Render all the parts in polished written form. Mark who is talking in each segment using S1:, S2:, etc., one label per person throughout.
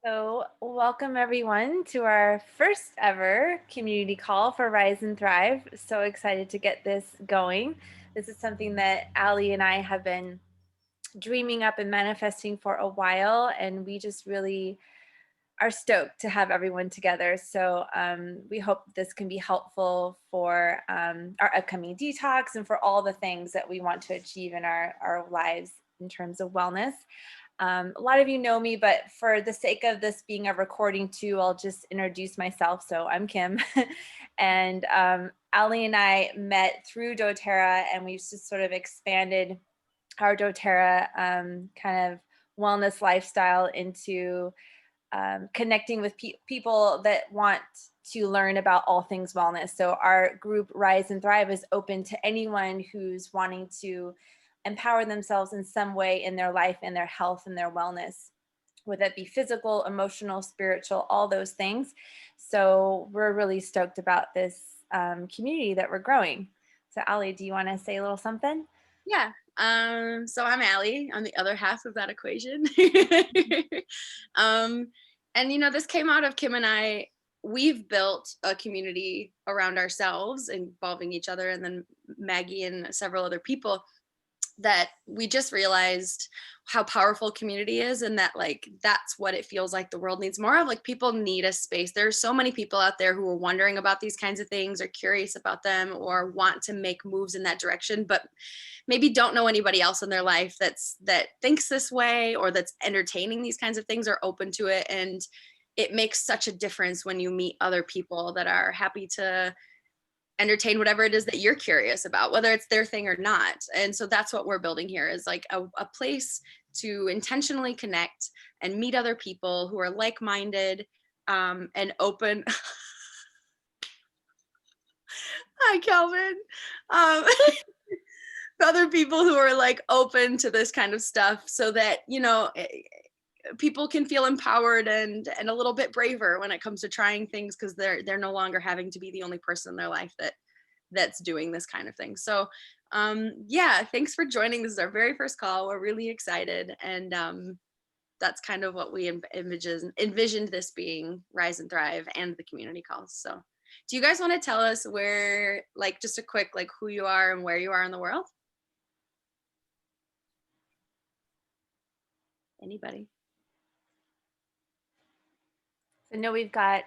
S1: So, welcome everyone to our first ever community call for Rise and Thrive. So excited to get this going. This is something that Allie and I have been dreaming up and manifesting for a while, and we just really are stoked to have everyone together. So, we hope this can be helpful for our upcoming detox and for all the things that we want to achieve in our lives in terms of wellness. A lot of you know me, but for the sake of this being a recording too, I'll just introduce myself. So I'm Kim, and Ali and I met through doTERRA, and we've just sort of expanded our doTERRA kind of wellness lifestyle into connecting with people that want to learn about all things wellness. So our group Rise and Thrive is open to anyone who's wanting to empower themselves in some way in their life, in their health, and their wellness, whether it be physical, emotional, spiritual, all those things. So we're really stoked about this community that we're growing. So Ali, do you want to say a little something?
S2: Yeah. So I'm Allie. I'm the other half of that equation. And this came out of Kim and I. We've built a community around ourselves, involving each other, and then Maggie and several other people, that we just realized how powerful community is, and that that's what it feels like the world needs more of. Like, people need a space. There's so many people out there who are wondering about these kinds of things, or curious about them, or want to make moves in that direction, but maybe don't know anybody else in their life that thinks this way, or that's entertaining these kinds of things, or open to it. And it makes such a difference when you meet other people that are happy to entertain whatever it is that you're curious about, whether it's their thing or not. And so that's what we're building here, is like a place to intentionally connect and meet other people who are like-minded, and open. Hi, Calvin. Um, other people who are like open to this kind of stuff, so that people can feel empowered and a little bit braver when it comes to trying things, because they're no longer having to be the only person in their life that's doing this kind of thing. So yeah, thanks for joining. This is our very first call. We're really excited, and that's kind of what we envisioned this being, Rise and Thrive, and the community calls. So do you guys want to tell us where, like, just a quick, like, who you are and where you are in the world? Anybody?
S1: So no, we've got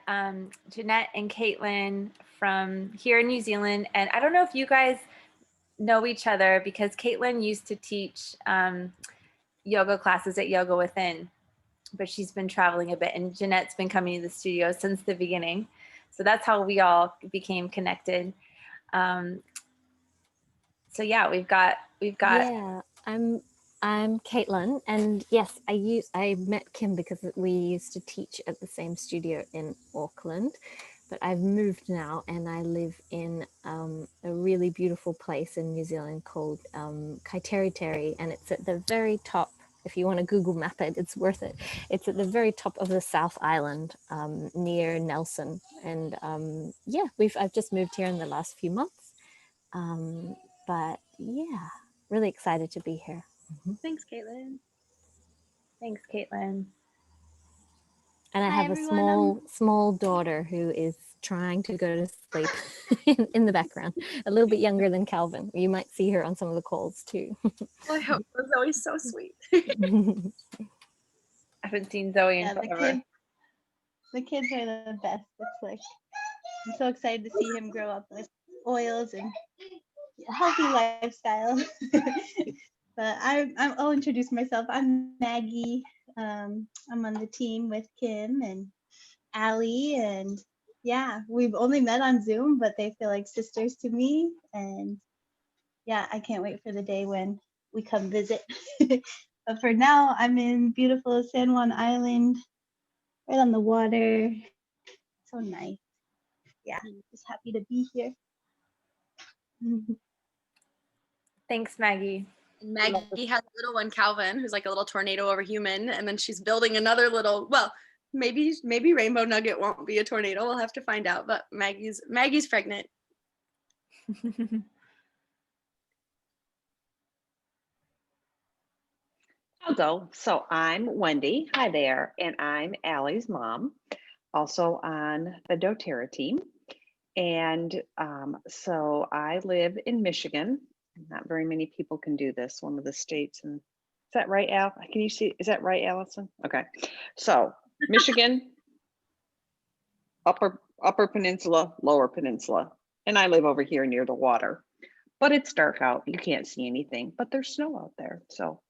S1: Jeanette and Caitlin from here in New Zealand. And I don't know if you guys know each other, because Caitlin used to teach yoga classes at Yoga Within, but she's been traveling a bit, and Jeanette's been coming to the studio since the beginning. So that's how we all became connected. So yeah, we've got.
S3: Yeah, I'm Caitlin, and yes, I met Kim because we used to teach at the same studio in Auckland, but I've moved now, and I live in a really beautiful place in New Zealand called Kaiteriteri, and it's at the very top. If you want to Google map it, it's worth it. It's at the very top of the South Island, near Nelson, and yeah, I've just moved here in the last few months, but yeah, really excited to be here.
S2: Thanks, Caitlin.
S1: Thanks, Caitlin.
S3: And I
S4: Hi,
S3: have
S4: everyone.
S3: a small daughter who is trying to go to sleep in the background, a little bit younger than Calvin. You might see her on some of the calls too.
S2: Oh, I hope. Zoe's so sweet.
S1: I haven't seen Zoe in forever.
S4: The kids are the best. It's like, I'm so excited to see him grow up with oils and a healthy lifestyle. But I'll introduce myself. I'm Maggie. I'm on the team with Kim and Allie, and yeah, we've only met on Zoom, but they feel like sisters to me. And yeah, I can't wait for the day when we come visit. But for now, I'm in beautiful San Juan Island, right on the water. So nice. Yeah, just happy to be here.
S1: Thanks, Maggie.
S2: And Maggie has a little one, Calvin, who's like a little tornado over human, and then she's building another little. Well, maybe Rainbow Nugget won't be a tornado. We'll have to find out. But Maggie's pregnant.
S5: I'll go. So I'm Wendy. Hi there. And I'm Allie's mom, also on the doTERRA team. And so I live in Michigan. Not very many people can do this, one of the states. And is that right, Al? Can you see? Is that right, Allison? Okay. So Michigan, upper peninsula, lower peninsula. And I live over here near the water. But it's dark out. You can't see anything, but there's snow out there. So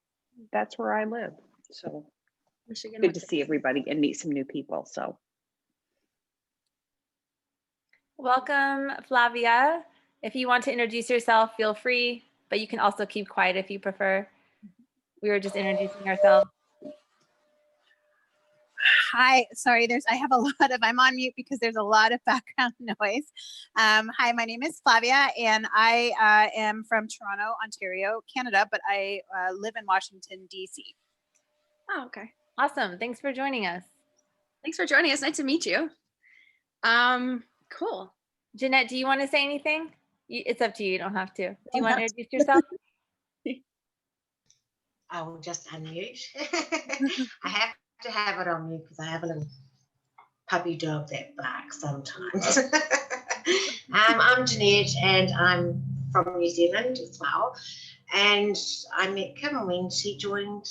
S5: that's where I live. So
S2: Michigan,
S5: good to
S2: what's it?
S5: see everybody and meet some new people. So
S1: Welcome, Flavia. If you want to introduce yourself, feel free, but you can also keep quiet if you prefer. We were just introducing ourselves.
S6: Hi, sorry, I have a lot of, I'm on mute because there's a lot of background noise. Hi, my name is Flavia and I am from Toronto, Ontario, Canada, but I live in Washington, DC.
S2: Oh, okay.
S1: Awesome. Thanks for joining us.
S2: Thanks for joining us. Nice to meet you. Cool.
S1: Jeanette, do you want to say anything? It's up to you. You don't have to. Do you want to introduce yourself?
S7: I will just unmute. I have to have it on mute because I have a little puppy dog that barks sometimes. I'm Jeanette and I'm from New Zealand as well. And I met Kim when she joined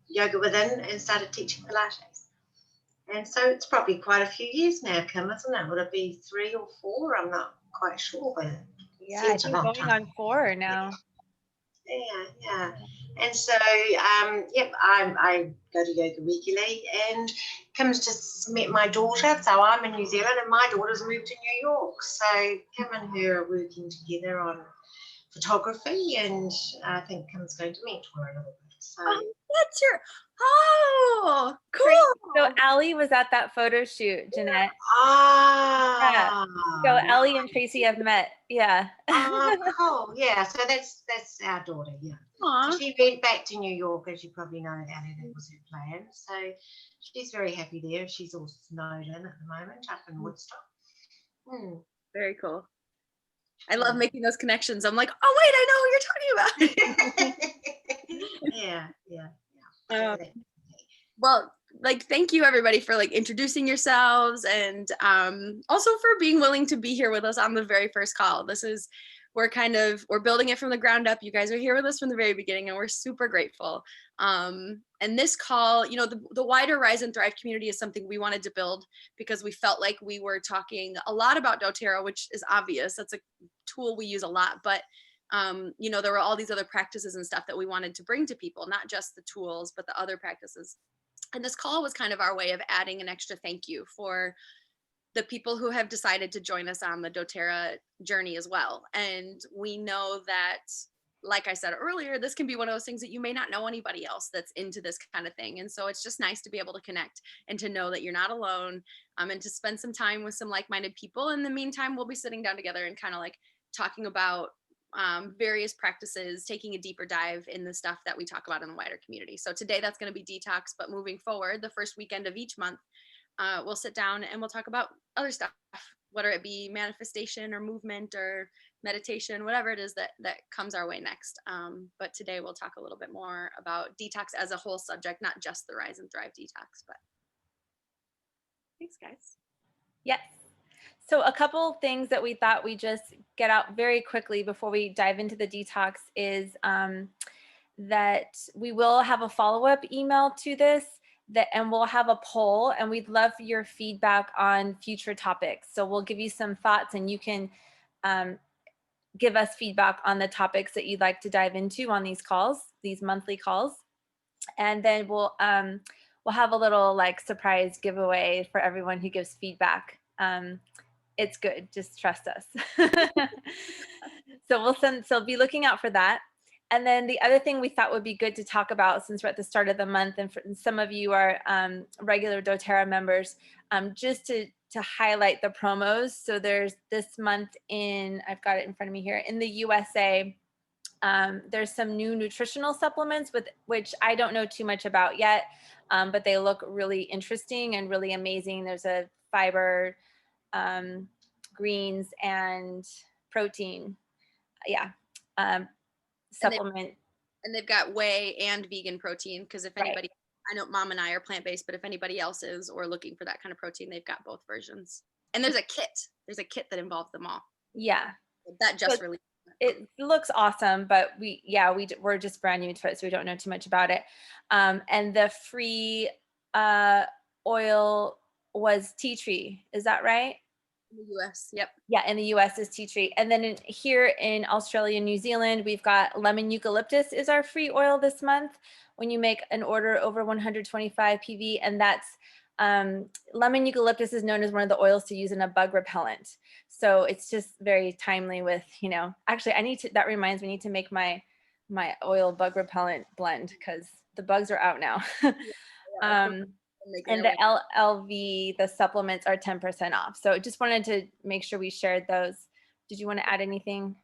S7: Yoga Within and started teaching Pilates. And so it's probably quite a few years now, Kim, isn't it? Would it be 3 or 4? I'm not quite sure, but
S1: Yeah, I
S7: seems a
S1: think
S7: long
S1: going
S7: time.
S1: on 4 now.
S7: Yeah. And so, yep, I go to yoga regularly, and Kim's just met my daughter. So I'm in New Zealand, and my daughter's moved to New York. So Kim and her are working together on photography, and I think Kim's going to mentor a little bit. So
S2: That's your, oh,
S1: Great.
S2: cool.
S1: So Allie was at that photo shoot, Jeanette.
S7: ah,
S1: So Ellie and Tracy have met. Yeah.
S7: cool. Yeah, so that's our daughter. Yeah.
S2: Aw.
S7: So she went back to New York, as you probably know, Ellie. That was her plan. So she's very happy there. She's all snowed in at the moment up in Woodstock.
S2: Very cool. I love making those connections. I'm like, oh wait, I know who you're talking about.
S7: yeah.
S2: Um, Well, like, thank you everybody for like introducing yourselves and also for being willing to be here with us on the very first call. We're building it from the ground up. You guys are here with us from the very beginning and we're super grateful. And this call, the wider Rise and Thrive community is something we wanted to build because we felt like we were talking a lot about doTERRA, which is obvious. That's a tool we use a lot, but there were all these other practices and stuff that we wanted to bring to people, not just the tools, but the other practices. And this call was kind of our way of adding an extra thank you for the people who have decided to join us on the doTERRA journey as well. And we know that, like I said earlier, this can be one of those things that you may not know anybody else that's into this kind of thing. And so it's just nice to be able to connect and to know that you're not alone, and to spend some time with some like-minded people. In the meantime, we'll be sitting down together and kind of like talking about various practices, taking a deeper dive in the stuff that we talk about in the wider community. So today that's going to be Detox, but moving forward, the first weekend of each month, we'll sit down and we'll talk about other stuff, whether it be manifestation or movement or meditation, whatever it is that comes our way next. But today we'll talk a little bit more about detox as a whole subject, not just the Rise and Thrive detox. But thanks, guys.
S1: Yes. So a couple things that we thought we just get out very quickly before we dive into the detox is that we will have a follow-up email to this, and we'll have a poll, and we'd love your feedback on future topics. So we'll give you some thoughts and you can give us feedback on the topics that you'd like to dive into on these calls, these monthly calls. And then we'll have a little like surprise giveaway for everyone who gives feedback. It's good. Just trust us. So be looking out for that. And then the other thing we thought would be good to talk about, since we're at the start of the month, and some of you are regular doTERRA members, just to highlight the promos. So there's this month I've got it in front of me here, in the USA, there's some new nutritional supplements which I don't know too much about yet, but they look really interesting and really amazing. There's a fiber, greens, and protein, supplement.
S2: And they've got whey and vegan protein, because if
S1: Right.
S2: anybody, I know Mom and I are plant-based, but if anybody else is or looking for that kind of protein, they've got both versions. And there's a kit that involves them all.
S1: Yeah.
S2: That just
S1: So
S2: released.
S1: it looks awesome, but we're just brand new to it, so we don't know too much about it. And the free oil was tea tree. Is that right?
S2: In the US. Yep.
S1: Yeah, in the US is tea tree. And then here in Australia and New Zealand, we've got lemon eucalyptus is our free oil this month when you make an order over 125 PV. And that's lemon eucalyptus is known as one of the oils to use in a bug repellent. So it's just very timely with, actually that reminds me, I need to make my oil bug repellent blend because the bugs are out now. And the LV, the supplements are 10% off. So just wanted to make sure we shared those. Did you want to add anything,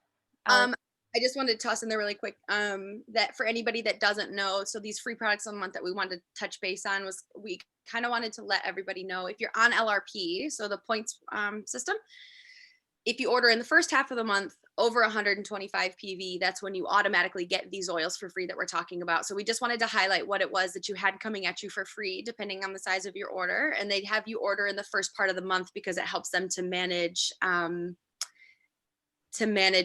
S1: Alex?
S2: I just wanted to toss in there really quick that for anybody that doesn't know, so these free products of the month that we wanted to touch base on was we kind of wanted to let everybody know if you're on LRP, so the points system, if you order in the first half of the month over 125 PV, that's when you automatically get these oils for free that we're talking about. So we just wanted to highlight what it was that you had coming at you for free, depending on the size of your order. And they'd have you order in the first part of the month because it helps them to manage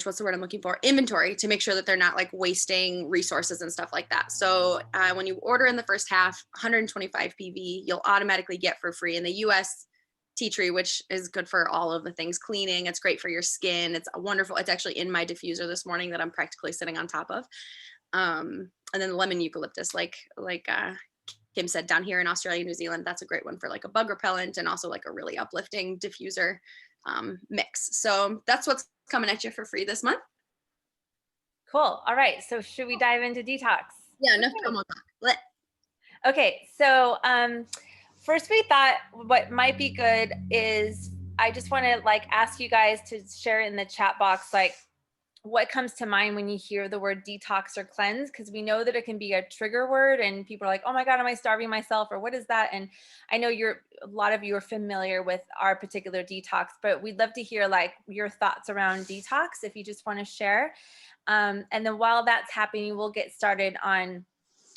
S2: what's the word I'm looking for? Inventory, to make sure that they're not like wasting resources and stuff like that. So when you order in the first half, 125 PV, you'll automatically get for free. In the US, tea tree, which is good for all of the things cleaning. It's great for your skin. It's wonderful. It's actually in my diffuser this morning that I'm practically sitting on top of. And then the lemon eucalyptus, like Kim said, down here in Australia, New Zealand, that's a great one for like a bug repellent and also like a really uplifting diffuser mix. So that's what's coming at you for free this month.
S1: Cool. All right. So should we dive into detox?
S2: Yeah, enough promo talk.
S1: Okay. So first we thought what might be good is I just want to like ask you guys to share in the chat box like what comes to mind when you hear the word detox or cleanse, because we know that it can be a trigger word and people are like, oh my God, am I starving myself, or what is that? And I know a lot of you are familiar with our particular detox, but we'd love to hear like your thoughts around detox if you just want to share. And then while that's happening, we'll get started on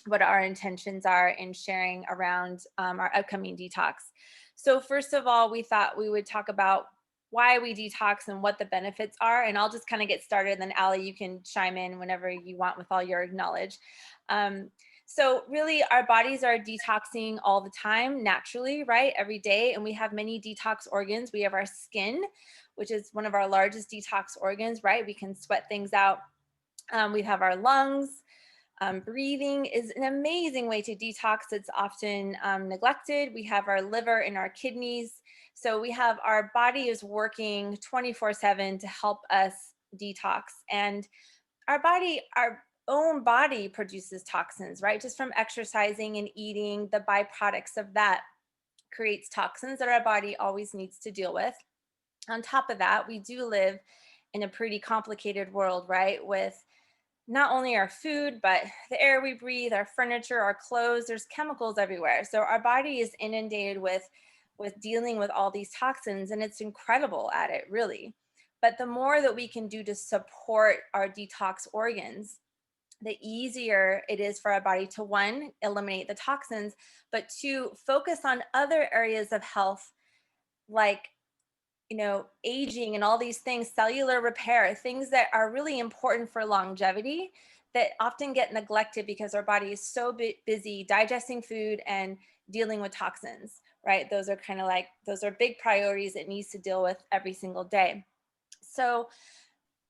S1: what our intentions are in sharing around our upcoming detox. So first of all, we thought we would talk about why we detox and what the benefits are. And I'll just kind of get started. And then Allie, you can chime in whenever you want with all your knowledge. So really our bodies are detoxing all the time, naturally, right? Every day. And we have many detox organs. We have our skin, which is one of our largest detox organs, right? We can sweat things out. We have our lungs. Breathing is an amazing way to detox. It's often neglected. We have our liver and our kidneys. So we have our body is working 24/7 to help us detox. And our own body produces toxins, right? Just from exercising and eating, the byproducts of that creates toxins that our body always needs to deal with. On top of that, we do live in a pretty complicated world, right? With not only our food, but the air we breathe, our furniture, our clothes, there's chemicals everywhere. So our body is inundated with dealing with all these toxins, and it's incredible at it, really. But the more that we can do to support our detox organs, the easier it is for our body to, one, eliminate the toxins, but two, focus on other areas of health, like aging and all these things, cellular repair, things that are really important for longevity that often get neglected because our body is so busy digesting food and dealing with toxins, right? Those are big priorities it needs to deal with every single day. So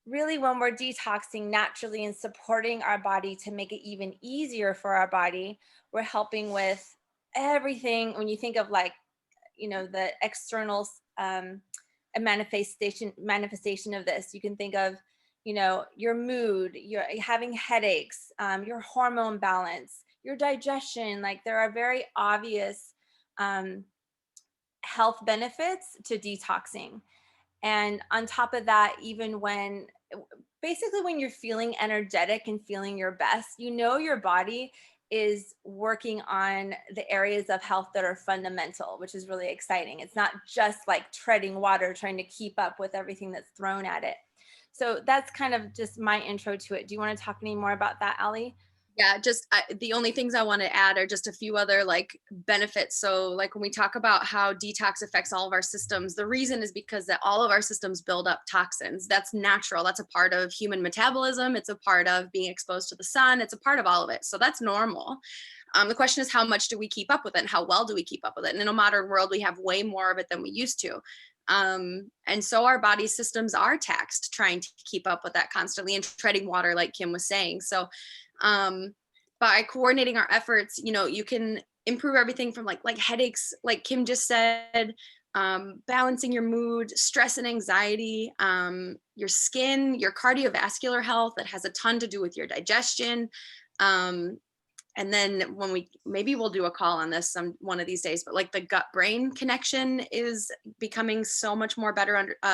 S1: really when we're detoxing naturally and supporting our body to make it even easier for our body, we're helping with everything. When you think of the external a manifestation of this, you can think of your mood, you're having headaches, your hormone balance, your digestion. Like there are very obvious health benefits to detoxing. And on top of that, even when you're feeling energetic and feeling your best, your body is working on the areas of health that are fundamental, which is really exciting. It's not just like treading water, trying to keep up with everything that's thrown at it. So that's kind of just my intro to it. Do you want to talk any more about that, Allie?
S2: Yeah, just the only things I want to add are just a few other like benefits. So like when we talk about how detox affects all of our systems, the reason is because that all of our systems build up toxins. That's natural. That's a part of human metabolism. It's a part of being exposed to the sun. It's a part of all of it. So that's normal. The question is, how much do we keep up with it, and how well do we keep up with it? And in a modern world, we have way more of it than we used to. And so our body systems are taxed trying to keep up with that constantly and treading water, like Kim was saying. So by coordinating our efforts, you know, you can improve everything from like headaches, like Kim just said, balancing your mood, stress and anxiety, your skin, your cardiovascular health. That has a ton to do with your digestion. And then when maybe we'll do a call on this one of these days, but like the gut brain connection is becoming so much more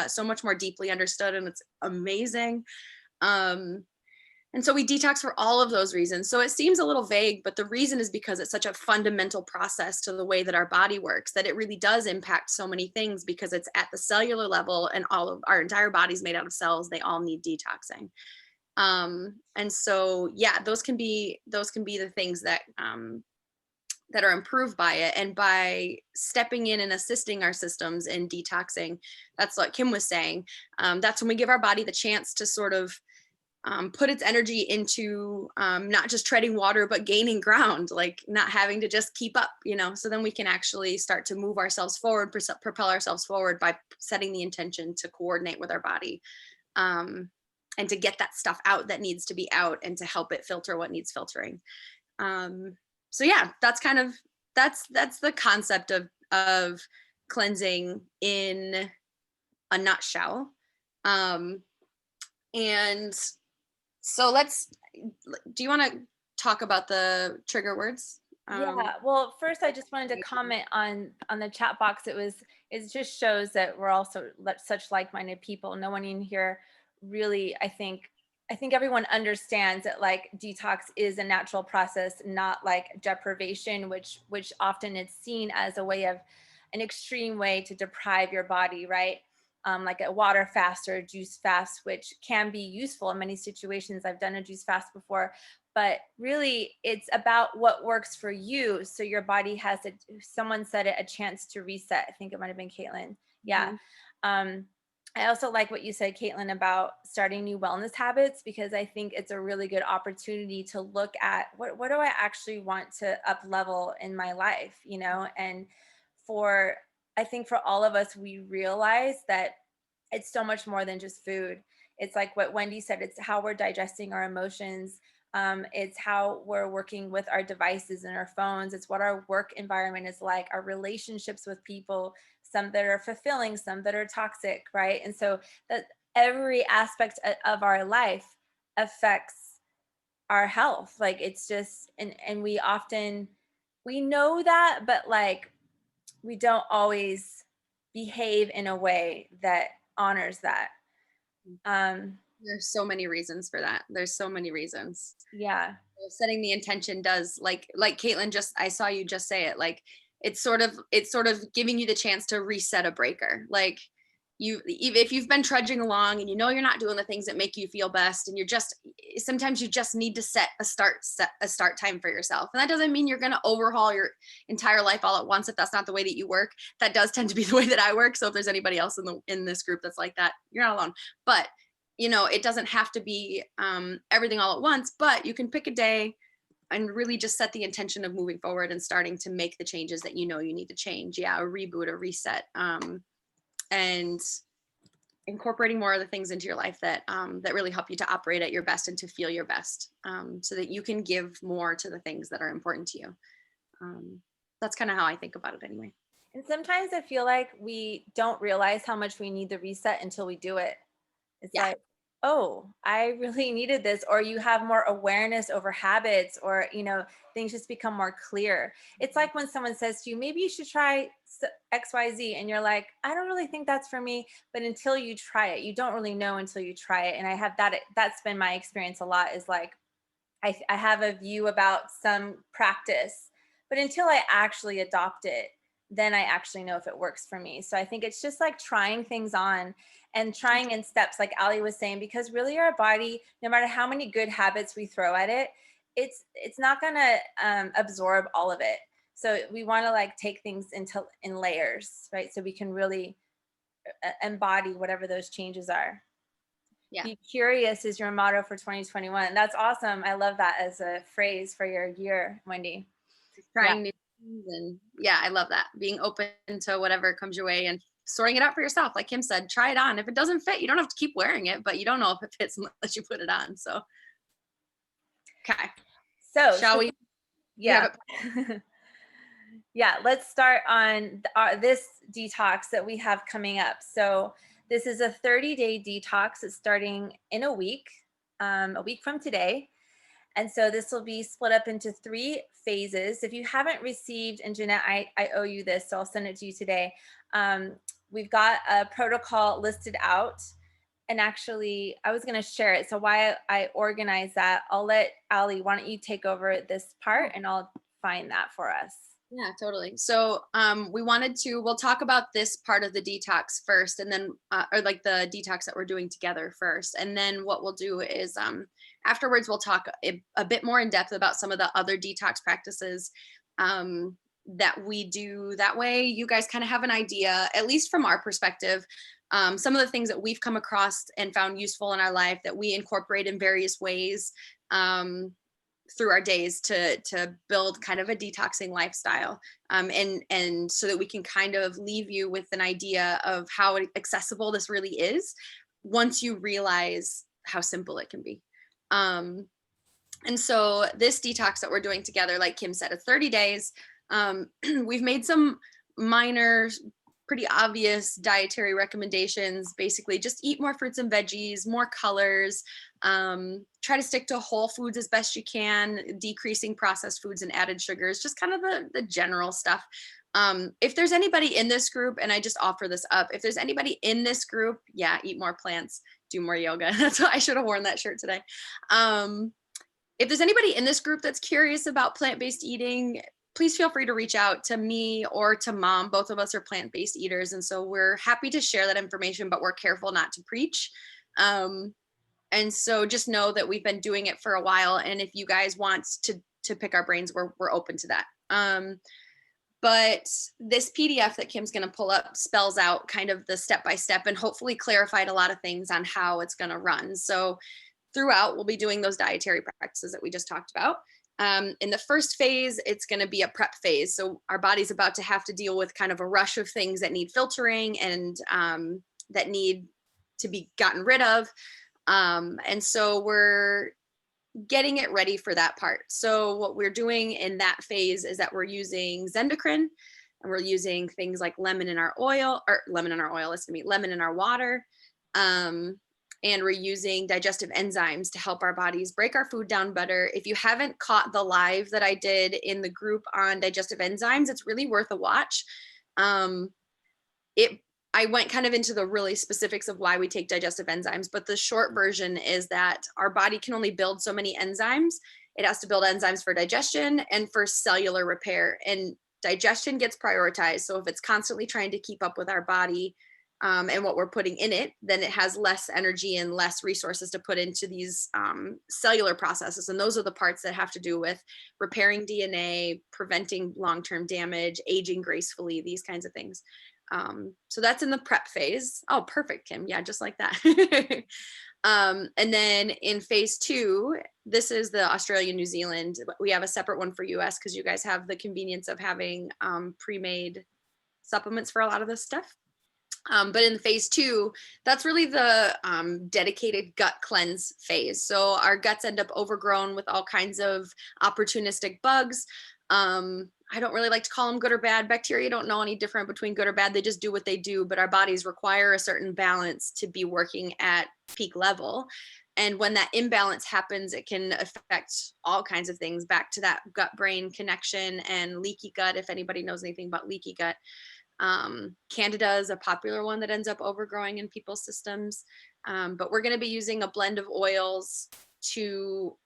S2: so much more deeply understood, and it's amazing. And so we detox for all of those reasons. So it seems a little vague, but the reason is because it's such a fundamental process to the way that our body works, that it really does impact so many things, because it's at the cellular level, and all of our entire body's made out of cells. They all need detoxing. And so, yeah, those can be the things that, that are improved by it. And by stepping in and assisting our systems in detoxing, that's what Kim was saying. That's when we give our body the chance to sort of put its energy into not just treading water, but gaining ground, like not having to just keep up, you know. So then we can actually start to move ourselves forward, propel ourselves forward by setting the intention to coordinate with our body, and to get that stuff out that needs to be out, and to help it filter what needs filtering. So yeah, that's kind of, that's the concept of cleansing in a nutshell. And so do you want to talk about the trigger words?
S1: Yeah, well, first I just wanted to comment on the chat box. It just shows that we're also such like-minded people. No one in here really, I think everyone understands that like detox is a natural process, not like deprivation, which often it's seen as a way of an extreme way to deprive your body, right? Like a water fast or a juice fast, which can be useful in many situations. I've done a juice fast before, but really it's about what works for you. So your body has someone said it, a chance to reset. I think it might've been Caitlin. Yeah. Mm-hmm. I also like what you said, Caitlin, about starting new wellness habits, because I think it's a really good opportunity to look at what do I actually want to up level in my life, you know? And I think for all of us, we realize that it's so much more than just food. It's like what Wendy said, it's how we're digesting our emotions. It's how we're working with our devices and our phones. It's what our work environment is like, our relationships with people, some that are fulfilling, some that are toxic, right? And so that every aspect of our life affects our health. Like it's just, and we know that, but like we don't always behave in a way that honors that.
S2: There's so many reasons for that. There's so many reasons.
S1: Yeah.
S2: Setting the intention does, like Caitlin I saw you just say it, like it's sort of giving you the chance to reset a breaker. Like if you've been trudging along and you know you're not doing the things that make you feel best, and sometimes you just need to set a start time for yourself. And that doesn't mean you're going to overhaul your entire life all at once if that's not the way that you work. That does tend to be the way that I work. So if there's anybody else in this group that's like that, you're not alone. But you know, it doesn't have to be everything all at once, but you can pick a day and really just set the intention of moving forward and starting to make the changes that you know you need to change. Yeah, a reboot, a reset, and incorporating more of the things into your life that that really help you to operate at your best and to feel your best, so that you can give more to the things that are important to you. That's kind of how I think about it anyway.
S1: And sometimes I feel like we don't realize how much we need the reset until we do it. It's like, oh, I really needed this. Or you have more awareness over habits, or, you know, things just become more clear. It's like when someone says to you, maybe you should try XYZ. And you're like, I don't really think that's for me. But until you try it, you don't really know until you try it. And I have that's been my experience a lot, is like, I have a view about some practice, but until I actually adopt it, then I actually know if it works for me. So I think it's just like trying things on and trying in steps, like Ali was saying, because really our body, no matter how many good habits we throw at it, it's not gonna absorb all of it. So we want to like take things in layers, right? So we can really embody whatever those changes are.
S2: Yeah.
S1: Be curious is your motto for 2021. That's awesome. I love that as a phrase for your year, Wendy.
S2: Trying new things, and yeah, I love that. Being open to whatever comes your way and sorting it out for yourself. Like Kim said, try it on. If it doesn't fit, you don't have to keep wearing it, but you don't know if it fits unless you put it on. So, okay.
S1: So
S2: Shall we?
S1: Yeah. Yeah, let's start on this detox that we have coming up. So this is a 30-day detox. It's starting in a week from today. And so this will be split up into 3 phases. If you haven't received, and Jeanette, I owe you this, so I'll send it to you today. We've got a protocol listed out. And actually, I was going to share it. So why I organize that, I'll let Ali, why don't you take over this part and I'll find that for us.
S2: Yeah, totally. So we'll talk about this part of the detox first, and then, or like the detox that we're doing together first. And then what we'll do is afterwards, we'll talk a bit more in depth about some of the other detox practices that we do. That way you guys kind of have an idea, at least from our perspective, some of the things that we've come across and found useful in our life that we incorporate in various ways through our days to build kind of a detoxing lifestyle, and so that we can kind of leave you with an idea of how accessible this really is once you realize how simple it can be. And so this detox that we're doing together, like Kim said, it's 30 days. We've made some minor, pretty obvious dietary recommendations. Basically just eat more fruits and veggies, more colors, try to stick to whole foods as best you can, decreasing processed foods and added sugars, just kind of the general stuff. If there's anybody in this group, and I just offer this up, if there's anybody in this group, yeah, eat more plants, do more yoga. That's why I should have worn that shirt today. If there's anybody in this group that's curious about plant-based eating, please feel free to reach out to me or to Mom. Both of us are plant-based eaters, and so we're happy to share that information, but we're careful not to preach. And so just know that we've been doing it for a while, and if you guys want to pick our brains, we're open to that. But this PDF that Kim's going to pull up spells out kind of the step-by-step and hopefully clarified a lot of things on how it's going to run. So throughout, we'll be doing those dietary practices that we just talked about. In the first phase, it's going to be a prep phase. So our body's about to have to deal with kind of a rush of things that need filtering and that need to be gotten rid of. And so we're getting it ready for that part. So what we're doing in that phase is that we're using Zendocrine, and we're using things like lemon in our water. And we're using digestive enzymes to help our bodies break our food down better. If you haven't caught the live that I did in the group on digestive enzymes, it's really worth a watch. I went kind of into the really specifics of why we take digestive enzymes, but the short version is that our body can only build so many enzymes. It has to build enzymes for digestion and for cellular repair, and digestion gets prioritized. So if it's constantly trying to keep up with our body and what we're putting in it, then it has less energy and less resources to put into these cellular processes. And those are the parts that have to do with repairing DNA, preventing long-term damage, aging gracefully, these kinds of things. So that's in the prep phase. Oh, perfect, Kim. Yeah, just like that. And then in phase 2, this is the Australia, New Zealand. We have a separate one for US because you guys have the convenience of having pre-made supplements for a lot of this stuff. But in phase 2, that's really the dedicated gut cleanse phase. So our guts end up overgrown with all kinds of opportunistic bugs. I don't really like to call them good or bad. Bacteria don't know any different between good or bad. They just do what they do, but our bodies require a certain balance to be working at peak level. And when that imbalance happens, it can affect all kinds of things, back to that gut-brain connection and leaky gut, if anybody knows anything about leaky gut. Candida is a popular one that ends up overgrowing in people's systems. But we're going to be using a blend of oils to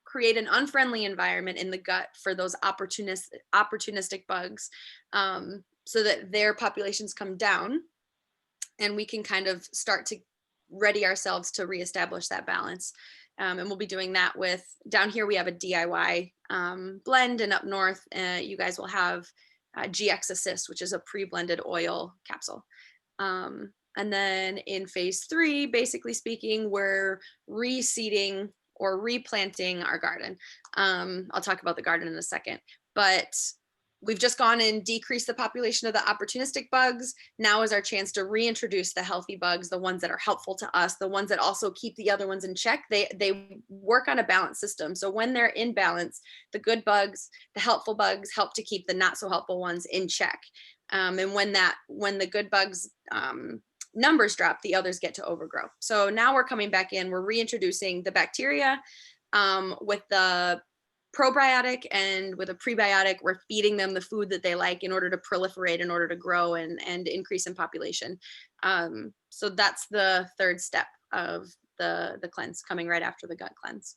S2: create an unfriendly environment in the gut for those opportunistic bugs, so that their populations come down and we can kind of start to ready ourselves to reestablish that balance. And we'll be doing that with, down here we have a DIY blend, and up north you guys will have GX Assist, which is a pre-blended oil capsule. And then in phase 3, basically speaking, we're reseeding or replanting our garden. I'll talk about the garden in a second, but we've just gone and decreased the population of the opportunistic bugs. Now is our chance to reintroduce the healthy bugs, the ones that are helpful to us, the ones that also keep the other ones in check. They work on a balance system. So when they're in balance, the good bugs, the helpful bugs help to keep the not so helpful ones in check. And when the good bugs numbers drop, the others get to overgrow. So now we're coming back in, we're reintroducing the bacteria with the probiotic, and with a prebiotic, we're feeding them the food that they like in order to proliferate, in order to grow and increase in population. So that's the third step of the cleanse, coming right after the gut cleanse.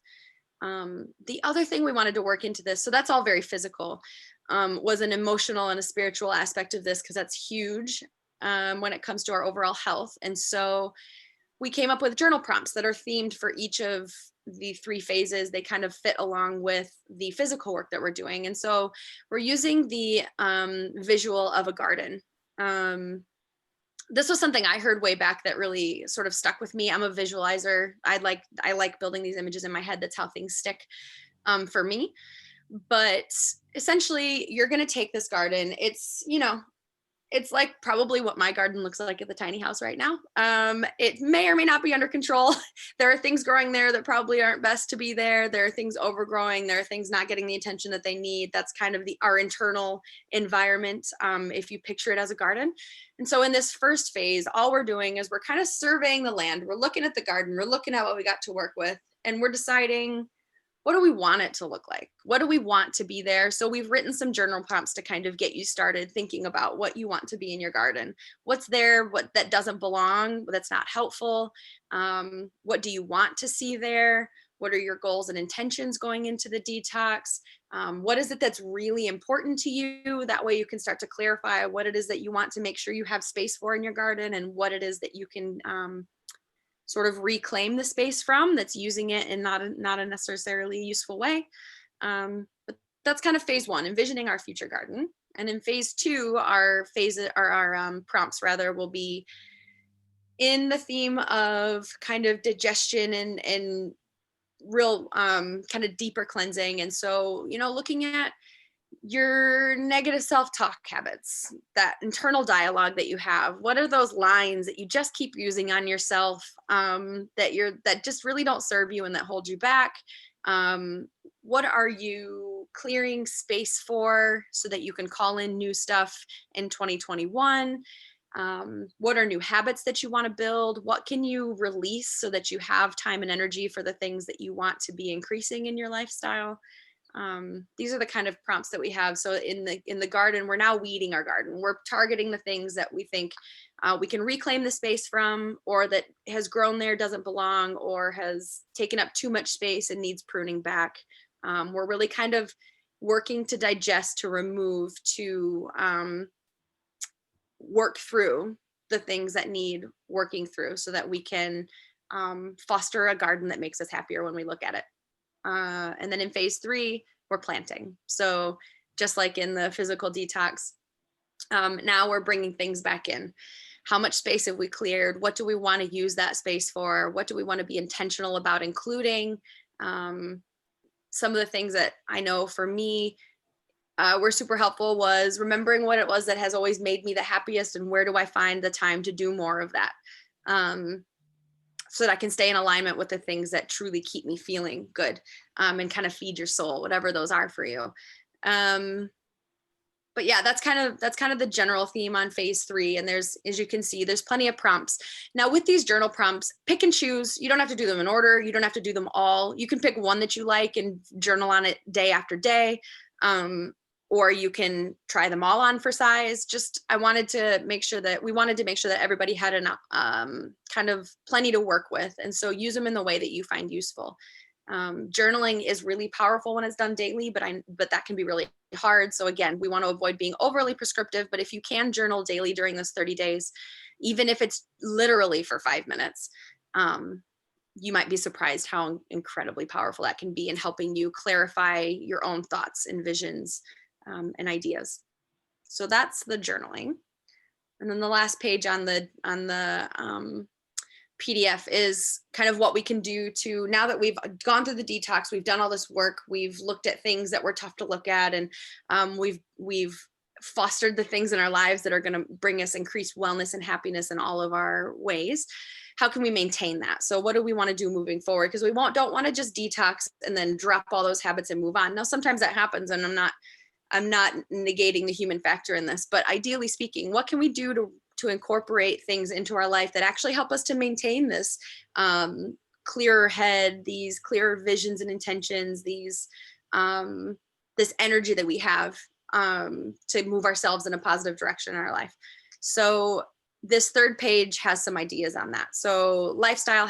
S2: The other thing we wanted to work into this, so that's all very physical, was an emotional and a spiritual aspect of this, because that's huge when it comes to our overall health. And so we came up with journal prompts that are themed for each of the 3 phases. They kind of fit along with the physical work that we're doing. And so we're using the visual of a garden. This was something I heard way back that really sort of stuck with me. I'm a visualizer. I like building these images in my head. That's how things stick for me. But essentially, you're going to take this garden. It's, it's like probably what my garden looks like at the tiny house right now. It may or may not be under control. There are things growing there that probably aren't best to be there. There are things overgrowing. There are things not getting the attention that they need. That's kind of our internal environment, if you picture it as a garden. And so in this first phase, all we're doing is we're kind of surveying the land. We're looking at the garden. We're looking at what we got to work with. And we're deciding, what do we want it to look like? What do we want to be there? So we've written some journal prompts to kind of get you started thinking about what you want to be in your garden. What's there, what that doesn't belong, that's not helpful. What do you want to see there? What are your goals and intentions going into the detox? What is it that's really important to you? That way you can start to clarify what it is that you want to make sure you have space for in your garden, and what it is that you can sort of reclaim the space from, that's using it in not a necessarily useful way. But that's kind of phase 1, envisioning our future garden. And in phase 2, our prompts rather will be in the theme of kind of digestion and real kind of deeper cleansing. And so, looking at your negative self-talk habits, that internal dialogue that you have. What are those lines that you just keep using on yourself that just really don't serve you and that hold you back? What are you clearing space for so that you can call in new stuff in 2021? What are new habits that you want to build? What can you release so that you have time and energy for the things that you want to be increasing in your lifestyle? These are the kind of prompts that we have. So in the garden, we're now weeding our garden. We're targeting the things that we think we can reclaim the space from, or that has grown there, doesn't belong, or has taken up too much space and needs pruning back. We're really kind of working to digest, to remove, to work through the things that need working through, so that we can foster a garden that makes us happier when we look at it. And then in phase 3, we're planting. So just like in the physical detox, now we're bringing things back in. How much space have we cleared? What do we want to use that space for? What do we want to be intentional about including? Some of the things that I know for me were super helpful was remembering what it was that has always made me the happiest, and where do I find the time to do more of that? So that I can stay in alignment with the things that truly keep me feeling good, and kind of feed your soul, whatever those are for you. But yeah, that's kind of the general theme on phase 3. And there's, as you can see, there's plenty of prompts. Now with these journal prompts, pick and choose. You don't have to do them in order. You don't have to do them all. You can pick one that you like and journal on it day after day. Or you can try them all on for size. We wanted to make sure that everybody had enough, kind of plenty to work with. And so use them in the way that you find useful. Journaling is really powerful when it's done daily, but that can be really hard. So again, we want to avoid being overly prescriptive, but if you can journal daily during this 30 days, even if it's literally for 5 minutes, you might be surprised how incredibly powerful that can be in helping you clarify your own thoughts and visions and ideas. So that's the journaling. And then the last page on the PDF is kind of what we can do to, now that we've gone through the detox, we've done all this work, we've looked at things that were tough to look at, and we've fostered the things in our lives that are going to bring us increased wellness and happiness in all of our ways. How can we maintain that? So what do we want to do moving forward? Because we don't want to just detox and then drop all those habits and move on. Now, sometimes that happens, and I'm not negating the human factor in this, but ideally speaking, what can we do to incorporate things into our life that actually help us to maintain this clearer head, these clearer visions and intentions, these this energy that we have to move ourselves in a positive direction in our life. So this third page has some ideas on that. So lifestyles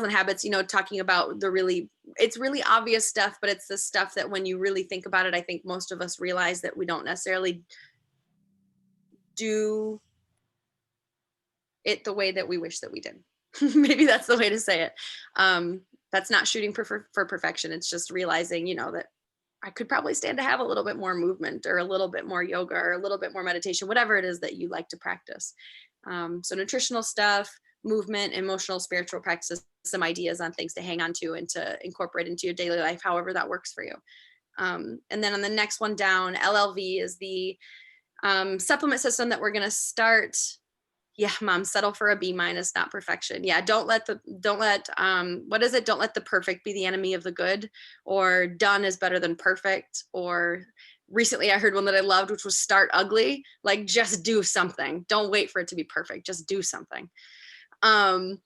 S2: and habits, you know, talking about it's really obvious stuff, but it's the stuff that when you really think about it, I think most of us realize that we don't necessarily do it the way that we wish that we did. Maybe that's the way to say it. That's not shooting for perfection. It's just realizing, you know, that I could probably stand to have a little bit more movement or a little bit more yoga or a little bit more meditation, whatever it is that you like to practice. So nutritional stuff, movement, emotional, spiritual practices, some ideas on things to hang on to and to incorporate into your daily life, however that works for you. And then on the next one down, LLV is the supplement system that we're going to start. Yeah, mom, settle for a B-, not perfection. Yeah, don't let what is it? Don't let the perfect be the enemy of the good, or done is better than perfect. Or recently I heard one that I loved, which was start ugly. Like, just do something. Don't wait for it to be perfect. Just do something. And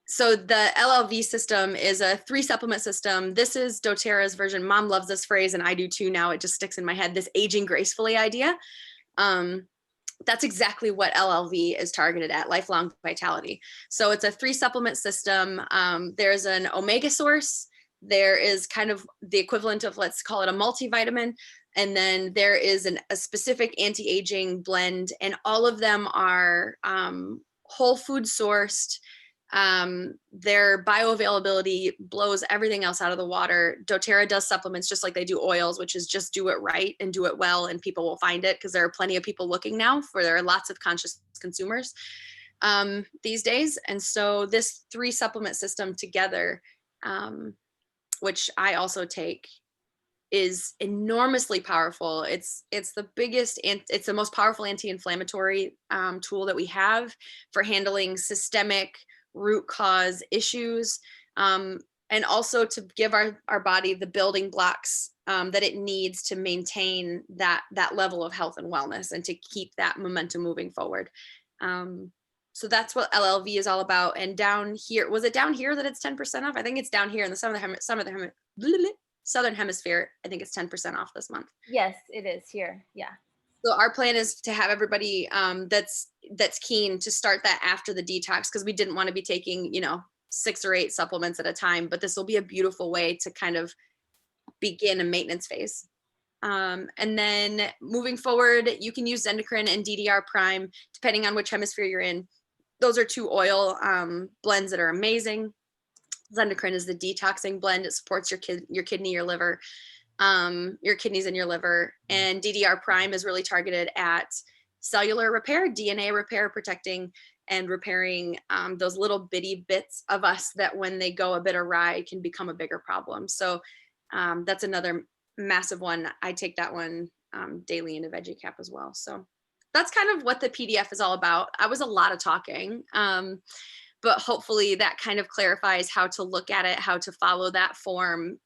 S2: so the LLV system is a 3 supplement system. This is doTERRA's version. Mom loves this phrase, and I do too now. It just sticks in my head, this aging gracefully idea. That's exactly what LLV is targeted at, lifelong vitality. So it's a 3 supplement system. There's an omega source. There is kind of the equivalent of, let's call it a multivitamin. And then there is a specific anti-aging blend, and all of them are whole food sourced. Their bioavailability blows everything else out of the water. doTERRA does supplements just like they do oils, which is just do it right and do it well, and people will find it, because there are plenty of people looking now. There are lots of conscious consumers these days. And so this 3 supplement system together, which I also take, is enormously powerful. It's the biggest, and it's the most powerful anti-inflammatory tool that we have for handling systemic root cause issues, and also to give our body the building blocks that it needs to maintain that level of health and wellness, and to keep that momentum moving forward. So that's what LLV is all about. And down here, was it down here that it's 10% off? I think it's down here in the Southern Hemisphere. I think it's 10% off this month.
S1: Yes, it is here. Yeah.
S2: So our plan is to have everybody that's keen to start that after the detox, because we didn't want to be taking, 6 or 8 supplements at a time, but this will be a beautiful way to kind of begin a maintenance phase. And then moving forward, you can use endocrine and DDR Prime, depending on which hemisphere you're in. Those are 2 oil blends that are amazing. Endocrine is the detoxing blend. It supports your kidney, your liver, your kidneys and your liver. And DDR Prime is really targeted at cellular repair, DNA repair, protecting and repairing those little bitty bits of us that when they go a bit awry can become a bigger problem. So that's another massive one. I take that one daily in a veggie cap as well. So that's kind of what the PDF is all about. I was a lot of talking, but hopefully that kind of clarifies how to look at it, how to follow that form.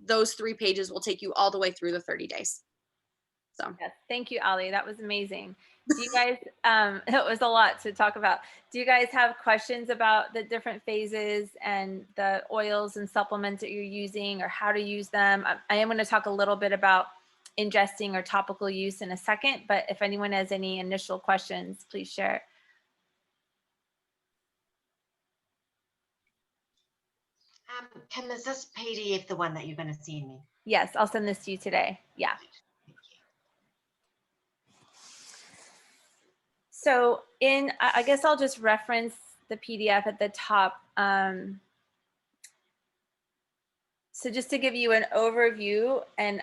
S2: Those 3 pages will take you all the way through the 30 days. So
S1: yes, thank you, Ali. That was amazing. Do you guys, it was a lot to talk about. Do you guys have questions about the different phases and the oils and supplements that you're using, or how to use them? I am going to talk a little bit about ingesting or topical use in a second, but if anyone has any initial questions, please share.
S7: Kim, is this PDF the one that you're going to send me?
S1: Yes, I'll send this to you today. Yeah.
S7: Thank you.
S1: So I guess I'll just reference the PDF at the top. So just to give you an overview, and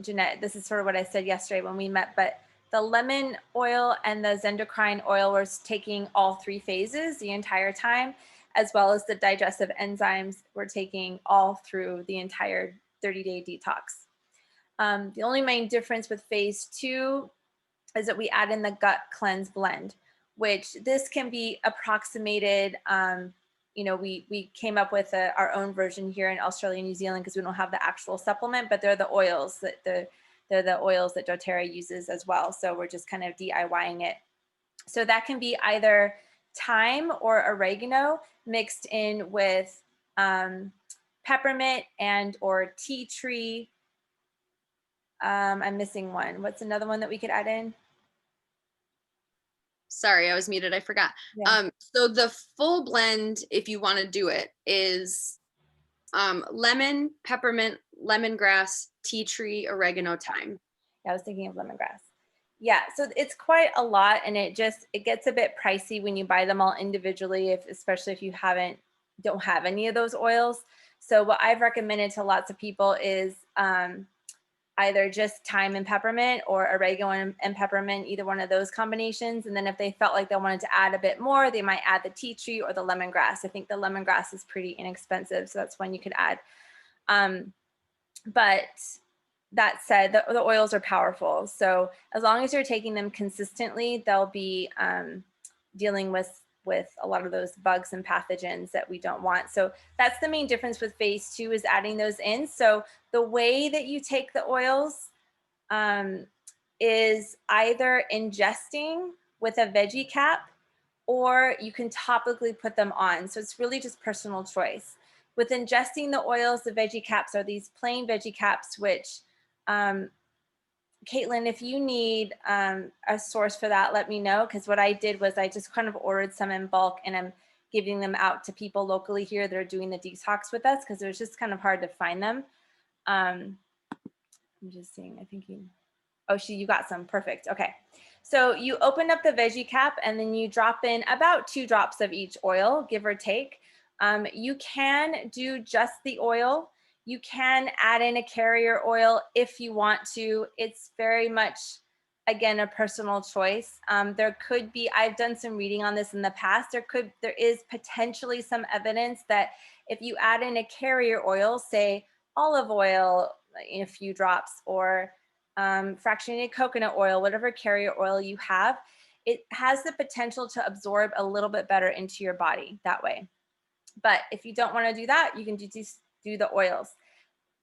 S1: Jeanette, this is sort of what I said yesterday when we met, but the lemon oil and the zendocrine oil was taking all 3 phases the entire time, as well as the digestive enzymes were taking all through the entire 30-day detox. The only main difference with phase 2 is that we add in the gut cleanse blend, which this can be approximated. We came up with our own version here in Australia and New Zealand because we don't have the actual supplement, but they're the oils that they're the oils that doTERRA uses as well. So we're just kind of DIYing it. So that can be either thyme or oregano mixed in with peppermint and or tea tree. I'm missing one. What's another one that we could add in?
S2: Sorry, I was muted. I forgot.
S1: Yeah.
S2: So the full blend, if you want to do it, is lemon, peppermint, lemongrass, tea tree, oregano, thyme.
S1: Yeah, I was thinking of lemongrass. Yeah, so it's quite a lot, and it gets a bit pricey when you buy them all individually, especially if you don't have any of those oils. So what I've recommended to lots of people is either just thyme and peppermint or oregano and peppermint, either one of those combinations. And then if they felt like they wanted to add a bit more, they might add the tea tree or the lemongrass. I think the lemongrass is pretty inexpensive, so that's one you could add. But that said, the oils are powerful. So as long as you're taking them consistently, they'll be dealing with a lot of those bugs and pathogens that we don't want. So that's the main difference with phase 2 is adding those in. So the way that you take the oils is either ingesting with a veggie cap, or you can topically put them on. So it's really just personal choice. With ingesting the oils, the veggie caps are these plain veggie caps, which Caitlin, if you need a source for that, let me know. Because what I did was I just kind of ordered some in bulk, and I'm giving them out to people locally here that are doing the detox with us, because it was just kind of hard to find them. I'm just seeing, I think you got some, perfect, okay. So you open up the veggie cap, and then you drop in about 2 drops of each oil, give or take. You can do just the oil. You can add in a carrier oil if you want to. It's very much, again, a personal choice. There could be, I've done some reading on this in the past, there is potentially some evidence that if you add in a carrier oil, say olive oil in a few drops, or fractionated coconut oil, whatever carrier oil you have, it has the potential to absorb a little bit better into your body that way. But if you don't want to do that, you can just do the oils.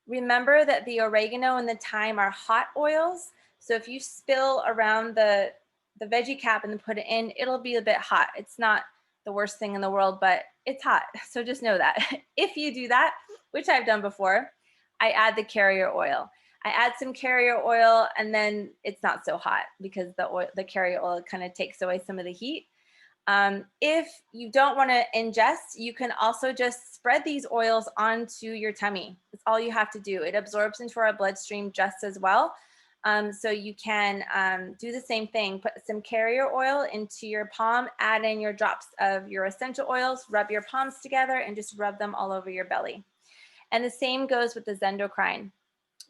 S1: Remember that the oregano and the thyme are hot oils. So if you spill around the veggie cap and then put it in, it'll be a bit hot. It's not the worst thing in the world, but it's hot. So just know that. If you do that, which I've done before, I add the carrier oil. I add some carrier oil, and then it's not so hot because the carrier oil kind of takes away some of the heat. If you don't want to ingest, you can also just spread these oils onto your tummy. That's all you have to do. It absorbs into our bloodstream just as well. So you can do the same thing. Put some carrier oil into your palm, add in your drops of your essential oils, rub your palms together, and just rub them all over your belly. And the same goes with the zendocrine.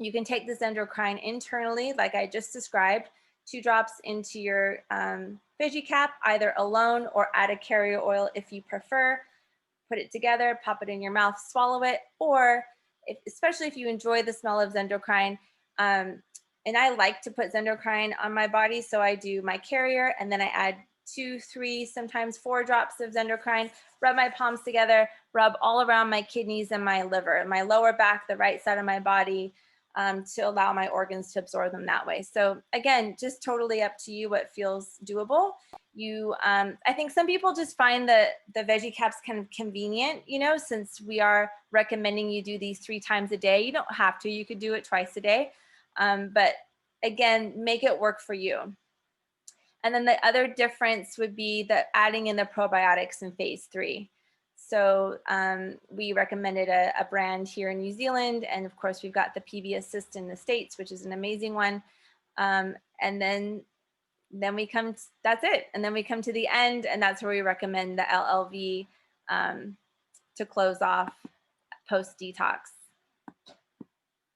S1: You can take the zendocrine internally, like I just described, 2 drops into your veggie cap, either alone or add a carrier oil if you prefer. Put it together, pop it in your mouth, swallow it, or especially if you enjoy the smell of zendocrine. And I like to put zendocrine on my body, so I do my carrier, and then I add 2, 3, sometimes 4 drops of zendocrine, rub my palms together, rub all around my kidneys and my liver, my lower back, the right side of my body, to allow my organs to absorb them that way. So again, just totally up to you what feels doable. I think some people just find the veggie caps kind of convenient, since we are recommending you do these 3 times a day. You don't have to, you could do it twice a day. But again, make it work for you. And then the other difference would be that adding in the probiotics in phase 3. So we recommended a brand here in New Zealand. And of course, we've got the PB Assist in the States, which is an amazing one. And then then we come, that's it. And then we come to the end, and that's where we recommend the LLV to close off post detox.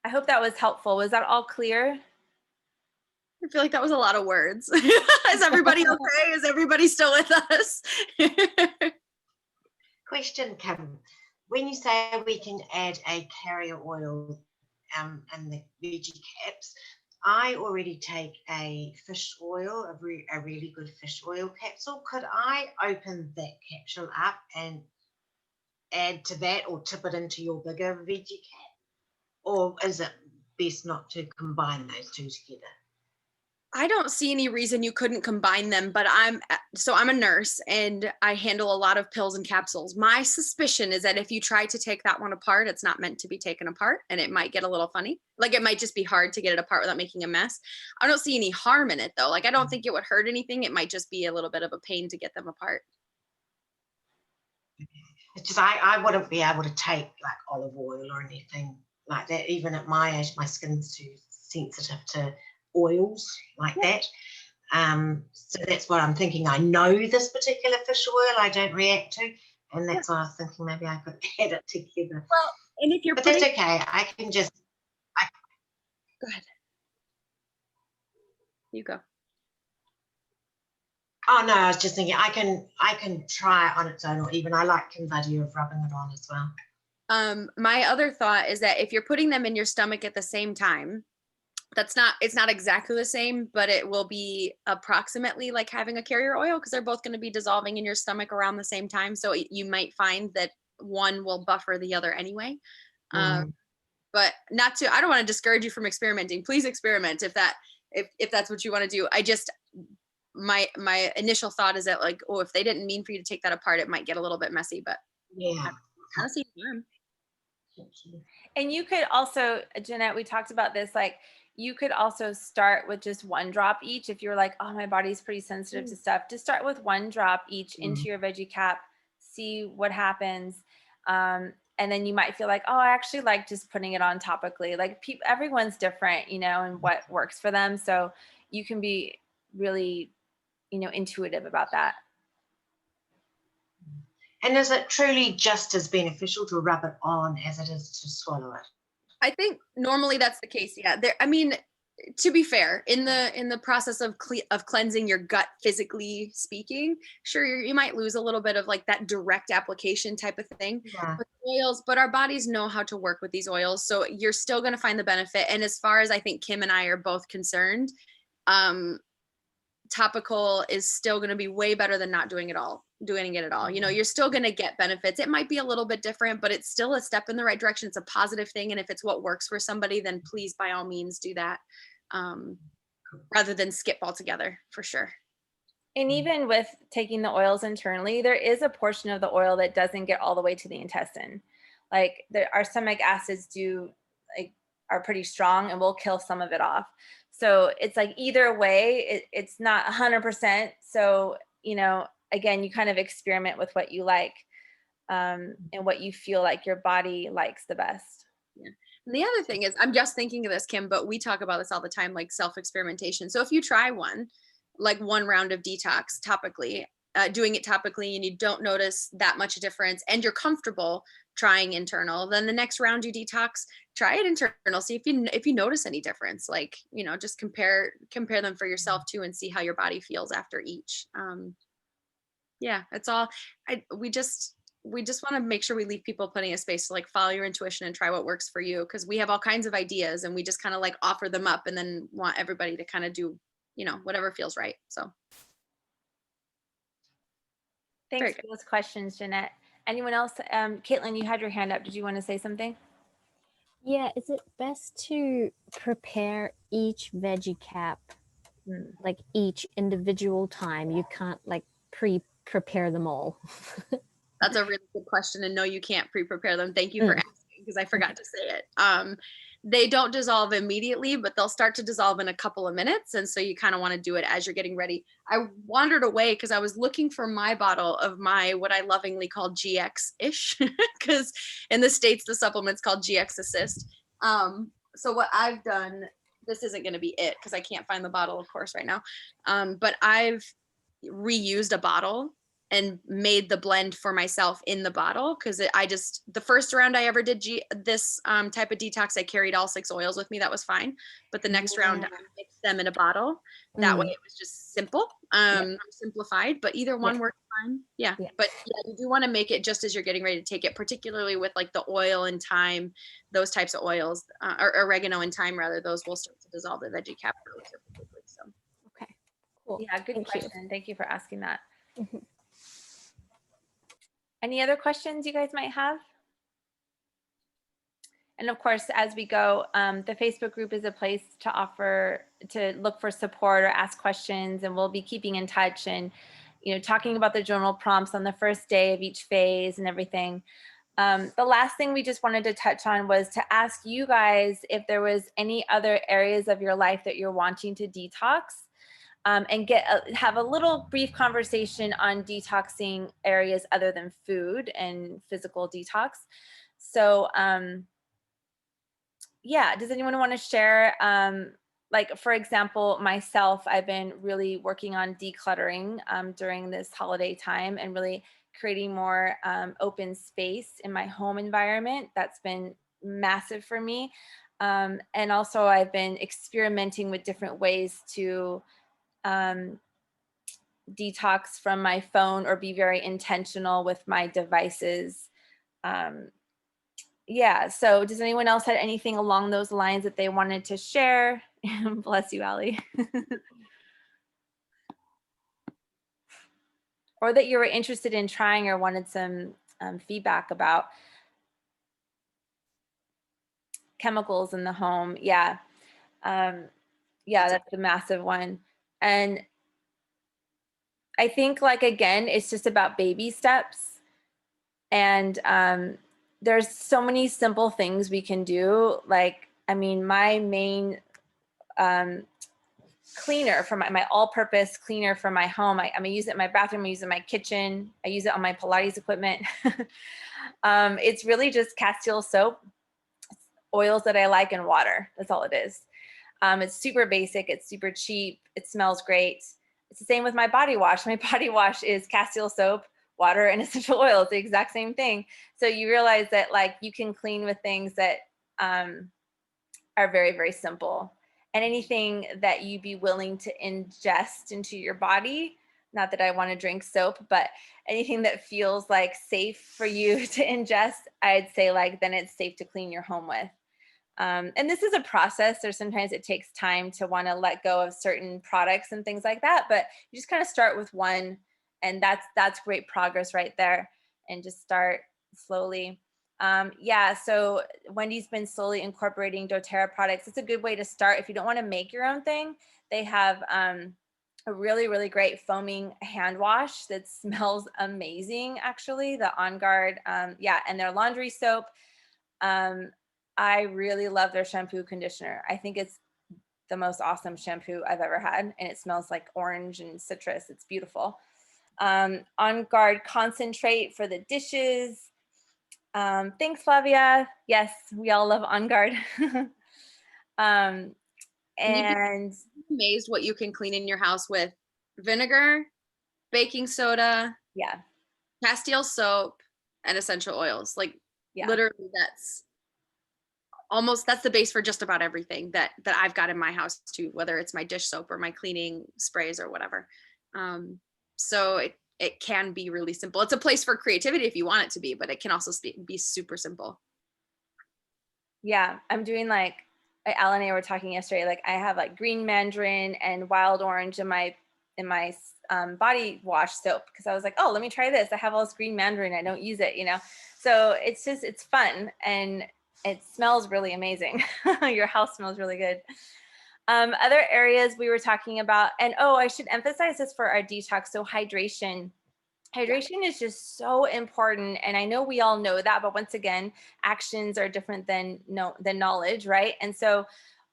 S1: I hope that was helpful. Was that all clear?
S2: I feel like that was a lot of words. Is everybody okay? Is everybody still with us?
S7: Question, Kim. When you say we can add a carrier oil and the veggie caps, I already take a fish oil, a really good fish oil capsule. Could I open that capsule up and add to that, or tip it into your bigger veggie cap? Or is it best not to combine those two together?
S2: I don't see any reason you couldn't combine them, but I'm a nurse and I handle a lot of pills and capsules. My suspicion is that if you try to take that one apart, it's not meant to be taken apart and it might get a little funny. Like it might just be hard to get it apart without making a mess. I don't see any harm in it though. Like I don't think it would hurt anything. It might just be a little bit of a pain to get them apart.
S7: It's just I wouldn't be able to take like olive oil or anything like that. Even at my age, my skin's too sensitive to oils like that. So that's what I'm thinking. I know this particular fish oil I don't react to, and that's why I was thinking maybe I could add it together.
S2: Well, and if you're
S7: but that's okay. I can just.
S2: Go ahead. You go.
S7: Oh no, I was just thinking I can try it on its own, or even I like Kim's idea of rubbing it on as well.
S2: My other thought is that if you're putting them in your stomach at the same time, it's not exactly the same, but it will be approximately like having a carrier oil because they're both going to be dissolving in your stomach around the same time. So you might find that one will buffer the other anyway. But I don't want to discourage you from experimenting. Please experiment if that's what you want to do. My initial thought is that like, oh, if they didn't mean for you to take that apart, it might get a little bit messy, but
S7: yeah.
S2: I don't see harm.
S1: And you could also, Jeanette, we talked about this, like you could also start with just one drop each. If you're like, oh, my body's pretty sensitive to stuff, just start with one drop each into your veggie cap, see what happens. And then you might feel like, oh, I actually like just putting it on topically. Like everyone's different, and what works for them. So you can be really, intuitive about that.
S7: And is it truly just as beneficial to rub it on as it is to swallow it?
S2: I think normally that's the case. Yeah. To be fair, in the process of cleansing your gut, physically speaking, sure, you might lose a little bit of like that direct application type of thing.
S7: Yeah.
S2: With oils, but our bodies know how to work with these oils, so you're still going to find the benefit. And as far as I think Kim and I are both concerned, topical is still going to be way better than not doing it at all. You're still going to get benefits. It might be a little bit different, but it's still a step in the right direction. It's a positive thing. And if it's what works for somebody, then please, by all means, do that. Rather than skip altogether, for sure.
S1: And even with taking the oils internally, there is a portion of the oil that doesn't get all the way to the intestine. Like our stomach acids are pretty strong and will kill some of it off. So it's like either way, it's not 100%. So, again, you kind of experiment with what you like and what you feel like your body likes the best.
S2: Yeah. And the other thing is, I'm just thinking of this, Kim, but we talk about this all the time, like self-experimentation. So if you try one round of detox topically, doing it topically, and you don't notice that much difference and you're comfortable trying internal, then the next round you detox, try it internal, see if you notice any difference, like, just compare them for yourself too and see how your body feels after each. Yeah, it's all, we just want to make sure we leave people plenty of space to like follow your intuition and try what works for you, because we have all kinds of ideas and we just kind of like offer them up and then want everybody to kind of do whatever feels right. So
S1: thanks for those questions, Jeanette. Anyone else? Caitlin, you had your hand up. Did you want to say something?
S3: Yeah, is it best to prepare each veggie cap like each individual time? You can't like prepare them all.
S2: That's a really good question, and no, you can't pre-prepare them. Thank you for asking, because I forgot to say it. They don't dissolve immediately, but they'll start to dissolve in a couple of minutes, and so you kind of want to do it as you're getting ready. I wandered away because I was looking for my bottle of what I lovingly call GX-ish, because in the States the supplement's called GX Assist. So what I've done this isn't going to be it because I can't find the bottle, of course, right now. But I've reused a bottle and made the blend for myself in the bottle because the first round I ever did this type of detox, I carried all 6 oils with me. That was fine. But the next round, I mixed them in a bottle. That way it was just simple, simplified, but either one worked fine. Yeah. But yeah, you do want to make it just as you're getting ready to take it, particularly with like the oil and thyme, those types of oils, or oregano and thyme rather, those will start to dissolve the veggie cap relatively quickly. So.
S3: Okay, cool.
S1: Yeah, good question. Thank you for asking that.
S3: Mhm.
S1: Any other questions you guys might have? And of course, as we go, the Facebook group is a place to look for support or ask questions, and we'll be keeping in touch and, talking about the journal prompts on the first day of each phase and everything. The last thing we just wanted to touch on was to ask you guys if there was any other areas of your life that you're wanting to detox, and have a little brief conversation on detoxing areas other than food and physical detox. So, yeah, does anyone want to share? Like, for example, myself, I've been really working on decluttering during this holiday time and really creating more open space in my home environment. That's been massive for me. And also I've been experimenting with different ways to detox from my phone or be very intentional with my devices. Yeah, so does anyone else have anything along those lines that they wanted to share? Bless you, Allie. Or that you were interested in trying or wanted some feedback about. Chemicals in the home, yeah. Yeah, that's a massive one. And I think, like, again, it's just about baby steps. And there's so many simple things we can do. Like, I mean, my main cleaner for my all-purpose cleaner for my home, I use it in my bathroom, I use it in my kitchen, I use it on my Pilates equipment. It's really just Castile soap, oils that I like, and water. That's all it is. It's super basic, it's super cheap, it smells great. It's the same with my body wash. My body wash is Castile soap, water, and essential oil. It's the exact same thing. So you realize that, like, you can clean with things that are very, very simple. And anything that you'd be willing to ingest into your body, not that I want to drink soap, but anything that feels like safe for you to ingest, I'd say, like, then it's safe to clean your home with. And this is a process. There's sometimes it takes time to want to let go of certain products and things like that, but you just kind of start with one, and that's great progress right there. And just start slowly. Yeah, so Wendy's been slowly incorporating doTERRA products. It's a good way to start. If you don't want to make your own thing, they have a really, really great foaming hand wash that smells amazing, actually, the On Guard. Yeah, and their laundry soap. I really love their shampoo conditioner. I think it's the most awesome shampoo I've ever had, and it smells like orange and citrus. It's beautiful. On Guard concentrate for the dishes. Thanks, Flavia. Yes, we all love On Guard. And
S2: you'd be amazed what you can clean in your house with vinegar, baking soda, Castile soap, and essential oils. Like, literally, that's the base for just about everything that I've got in my house too, whether it's my dish soap or my cleaning sprays or whatever. So it can be really simple. It's a place for creativity if you want it to be, but it can also be super simple.
S1: Yeah, I'm doing, like, Alan and I were talking yesterday, like, I have like green mandarin and wild orange in my body wash soap, because I was like, oh, let me try this. I have all this green mandarin, I don't use it, so it's fun, and it smells really amazing. Your house smells really good. Other areas we were talking about, and I should emphasize this for our detox. So hydration is just so important. And I know we all know that, but once again, actions are different than knowledge, right? And so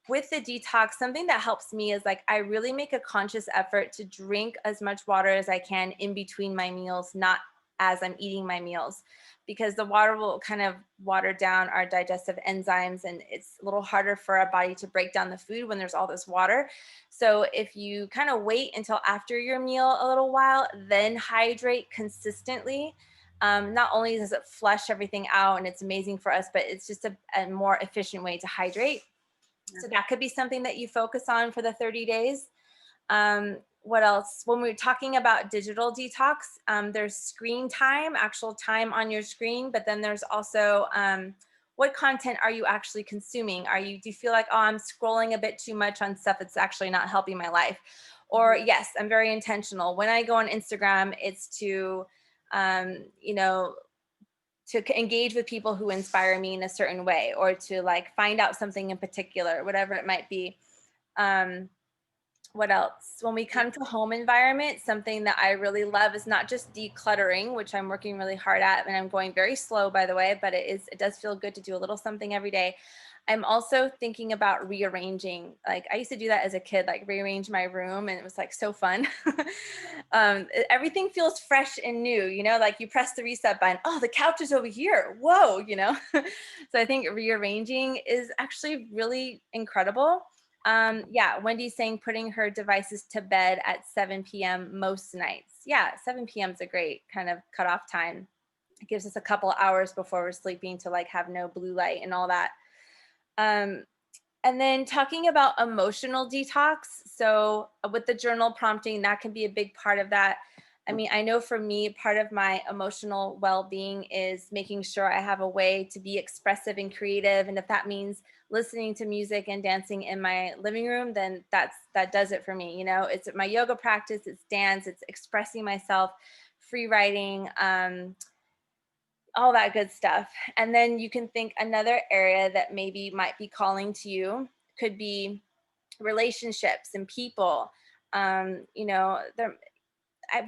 S1: with the detox, something that helps me is, like, I really make a conscious effort to drink as much water as I can in between my meals, not as I'm eating my meals, because the water will kind of water down our digestive enzymes, and it's a little harder for our body to break down the food when there's all this water. So if you kind of wait until after your meal a little while, then hydrate consistently, not only does it flush everything out and it's amazing for us, but it's just a more efficient way to hydrate. So that could be something that you focus on for the 30 days. What else? When we're talking about digital detox, there's screen time, actual time on your screen, but then there's also what content are you actually consuming? Do you feel like, oh, I'm scrolling a bit too much on stuff that's actually not helping my life? Or yes, I'm very intentional. When I go on Instagram, it's to, to engage with people who inspire me in a certain way, or to like find out something in particular, whatever it might be. What else? When we come to home environment, something that I really love is not just decluttering, which I'm working really hard at, and I'm going very slow, by the way, but it does feel good to do a little something every day. I'm also thinking about rearranging. Like I used to do that as a kid, like rearrange my room, and it was like so fun. Everything feels fresh and new, like you press the reset button. Oh, the couch is over here. Whoa, So I think rearranging is actually really incredible. Yeah, Wendy's saying putting her devices to bed at 7 p.m. most nights. Yeah, 7 p.m. is a great kind of cutoff time. It gives us a couple hours before we're sleeping to like have no blue light and all that. And then talking about emotional detox. So with the journal prompting, that can be a big part of that. I mean, I know for me, part of my emotional well-being is making sure I have a way to be expressive and creative. And if that means listening to music and dancing in my living room, then that does it for me. It's my yoga practice, it's dance, it's expressing myself, free writing, all that good stuff. And then you can think another area that maybe might be calling to you could be relationships and people.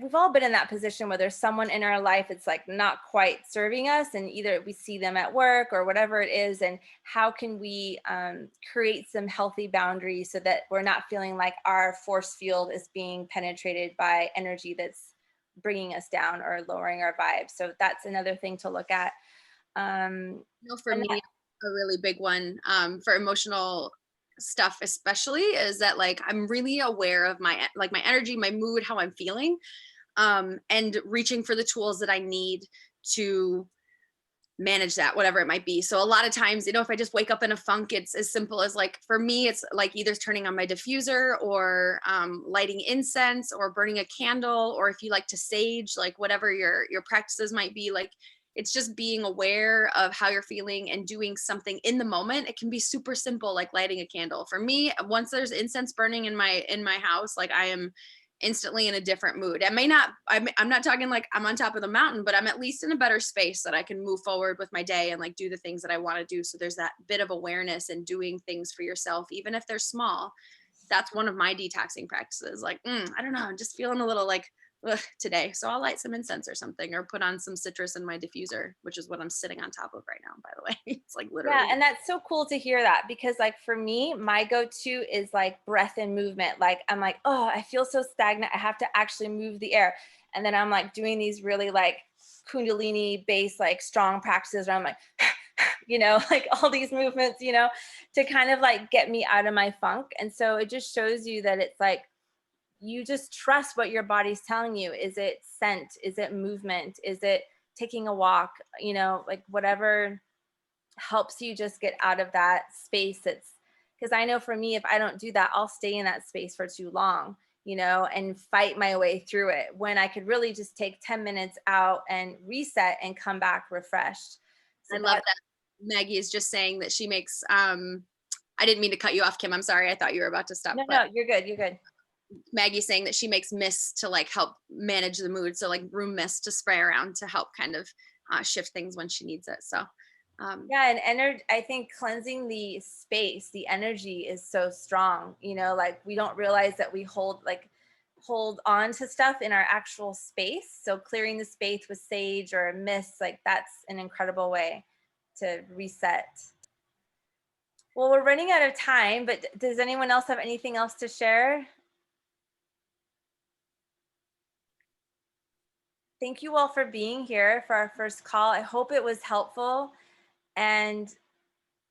S1: We've all been in that position where there's someone in our life it's like not quite serving us, and either we see them at work or whatever it is, and how can we create some healthy boundaries so that we're not feeling like our force field is being penetrated by energy that's bringing us down or lowering our vibe. So that's another thing to look at.
S2: For me, a really big one for emotional stuff especially is that like I'm really aware of my energy, my mood, how I'm feeling, and reaching for the tools that I need to manage that, whatever it might be. So a lot of times, if I just wake up in a funk, it's as simple as like, for me, it's like either turning on my diffuser or lighting incense or burning a candle, or if you like to sage, like whatever your practices might be, like it's just being aware of how you're feeling and doing something in the moment. It can be super simple, like lighting a candle. For me, once there's incense burning in my house, like I am instantly in a different mood. I'm not talking like I'm on top of the mountain, but I'm at least in a better space that I can move forward with my day and like do the things that I want to do. So there's that bit of awareness and doing things for yourself, even if they're small. That's one of my detoxing practices. Like, I don't know, I'm just feeling a little like today. So I'll light some incense or something, or put on some citrus in my diffuser, which is what I'm sitting on top of right now, by the way. It's like literally.
S1: Yeah, and that's so cool to hear that, because like for me, my go-to is like breath and movement. Like I'm like, oh, I feel so stagnant. I have to actually move the air. And then I'm like doing these really like Kundalini based, like strong practices where I'm like, like all these movements, to kind of like get me out of my funk. And so it just shows you that it's like, you just trust what your body's telling you. Is it scent? Is it movement? Is it taking a walk? Like whatever helps you just get out of that space. Because I know for me, if I don't do that, I'll stay in that space for too long, and fight my way through it, when I could really just take 10 minutes out and reset and come back refreshed.
S2: So I love that Maggie is just saying that she makes, I didn't mean to cut you off, Kim. I'm sorry. I thought you were about to stop.
S1: No, you're good. You're good.
S2: Maggie's saying that she makes mists to like help manage the mood. So like room mist to spray around to help kind of shift things when she needs it. So
S1: yeah, and energy, I think cleansing the space, the energy is so strong, like we don't realize that we hold on to stuff in our actual space. So clearing the space with sage or a mist, like that's an incredible way to reset. Well, we're running out of time, but does anyone else have anything else to share? thank you all for being here for our first call. I hope it was helpful, and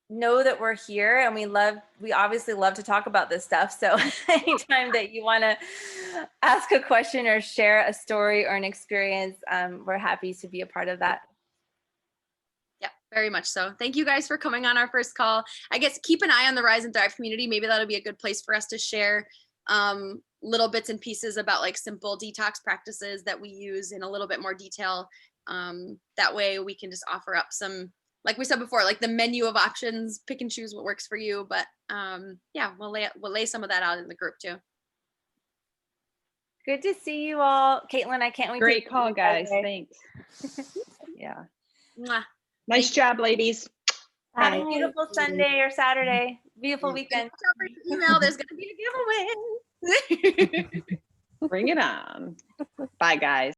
S1: know that we're here, and we obviously love to talk about this stuff. So anytime that you want to ask a question or share a story or an experience, we're happy to be a part of that.
S2: Yeah, very much so. Thank you guys for coming on our first call. I guess keep an eye on the Rise and Thrive community. Maybe that'll be a good place for us to share little bits and pieces about like simple detox practices that we use in a little bit more detail. That way we can just offer up some, like we said before, like the menu of options, pick and choose what works for you. But yeah, we'll lay some of that out in the group too.
S1: Good to see you all. Caitlin, I can't wait.
S5: Great call, guys. Thanks. Yeah.
S2: Mwah.
S5: Nice job, ladies.
S1: Have a
S3: Bye.
S1: beautiful Sunday or Saturday. Beautiful weekend.
S2: Watch out for your email. There's going to be a giveaway.
S5: Bring it on. Bye, guys.